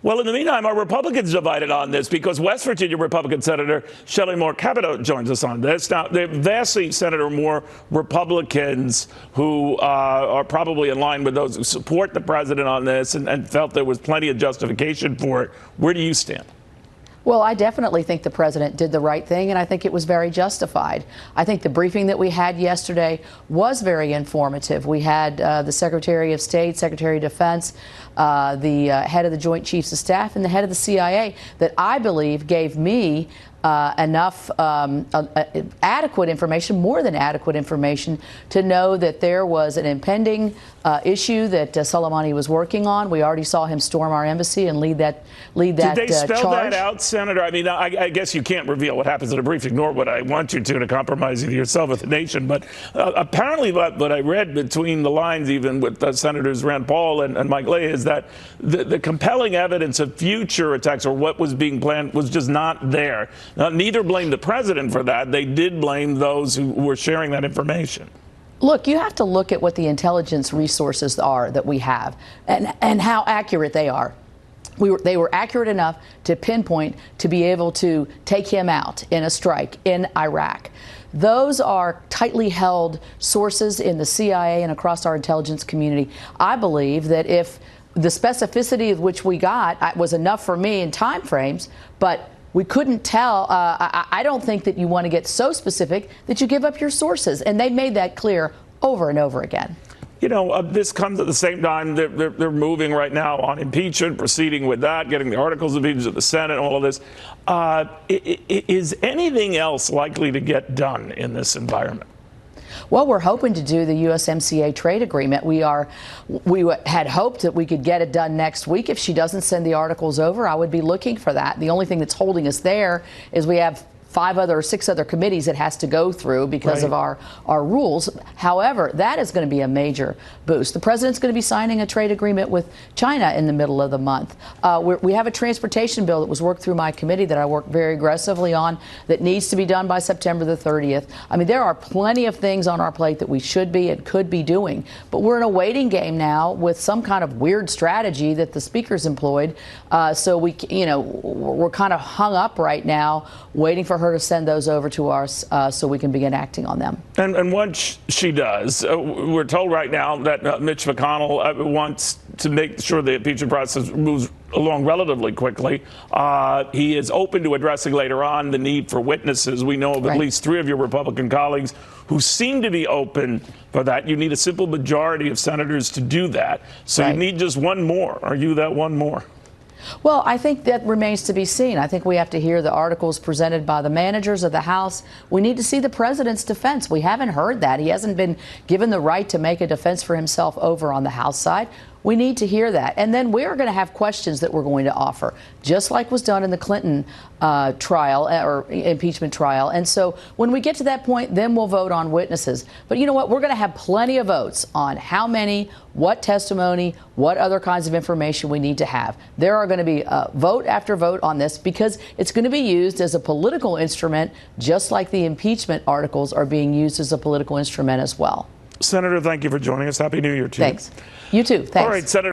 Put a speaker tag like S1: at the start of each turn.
S1: Well, in the meantime, are Republicans divided on this? Because West Virginia Republican Senator Shelley Capito joins us on this. Now, there are vastly, Senator, more Republicans who are probably in line with those who support the president on this and felt there was plenty of justification for it. Where do you stand?
S2: Well, I definitely think the president did the right thing, and I think it was very justified. I think the briefing that we had yesterday was very informative. We had the Secretary of State, Secretary of Defense, the head of the Joint Chiefs of Staff, and the head of the CIA that I believe gave me enough adequate information, more than adequate information, to know that there was an impending issue that Soleimani was working on. We already saw him storm our embassy and lead that charge.
S1: Did they spell that out, Senator? I mean, I guess you can't reveal what happens at a briefing, nor would I want you to compromise either yourself or the nation. But apparently what I read between the lines, even with Senators Rand Paul and Mike Leahy, is that the compelling evidence of future attacks or what was being planned was just not there. Now, neither blamed the president for that. They did blame those who were sharing that information.
S2: Look, you have to look at what the intelligence resources are that we have and how accurate they are. They were accurate enough to pinpoint to be able to take him out in a strike in Iraq. Those are tightly held sources in the CIA and across our intelligence community. I believe that if the specificity of which we got was enough for me in time frames, but we couldn't tell. I don't think that you want to get so specific that you give up your sources. And they made that clear over and over again.
S1: You know, this comes at the same time they're moving right now on impeachment, proceeding with that, getting the articles of impeachment to the Senate, all of this. Is anything else likely to get done in this environment?
S2: Well, we're hoping to do the USMCA trade agreement. We had hoped that we could get it done next week. If she doesn't send the articles over, I would be looking for that. The only thing that's holding us there is we have 6 other committees it has to go through because of our rules. However, that is going to be a major boost. The president's going to be signing a trade agreement with China in the middle of the month. We have a transportation bill that was worked through my committee that I worked very aggressively on that needs to be done by September the 30th. I mean, there are plenty of things on our plate that we should be and could be doing, but we're in a waiting game now with some kind of weird strategy that the speaker's employed. So we're kind of hung up right now waiting for her to send those over to us so we can begin acting on them. And
S1: once she does, we're told right now that Mitch McConnell wants to make sure the impeachment process moves along relatively quickly. He is open to addressing later on the need for witnesses. We know of at least 3 of your Republican colleagues who seem to be open for that. You need a simple majority of senators to do that. So you need just one more. Are you that one more?
S2: Well, I think that remains to be seen. I think we have to hear the articles presented by the managers of the House. We need to see the president's defense. We haven't heard that. He hasn't been given the right to make a defense for himself over on the House side. We need to hear that. And then we're going to have questions that we're going to offer, just like was done in the Clinton trial or impeachment trial. And so when we get to that point, then we'll vote on witnesses. But you know what? We're going to have plenty of votes on how many, what testimony, what other kinds of information we need to have. There are going to be vote after vote on this because it's going to be used as a political instrument, just like the impeachment articles are being used as a political instrument as well.
S1: Senator, thank you for joining us. Happy New Year to you.
S2: Thanks. You too. Thanks.
S1: All right, Senator.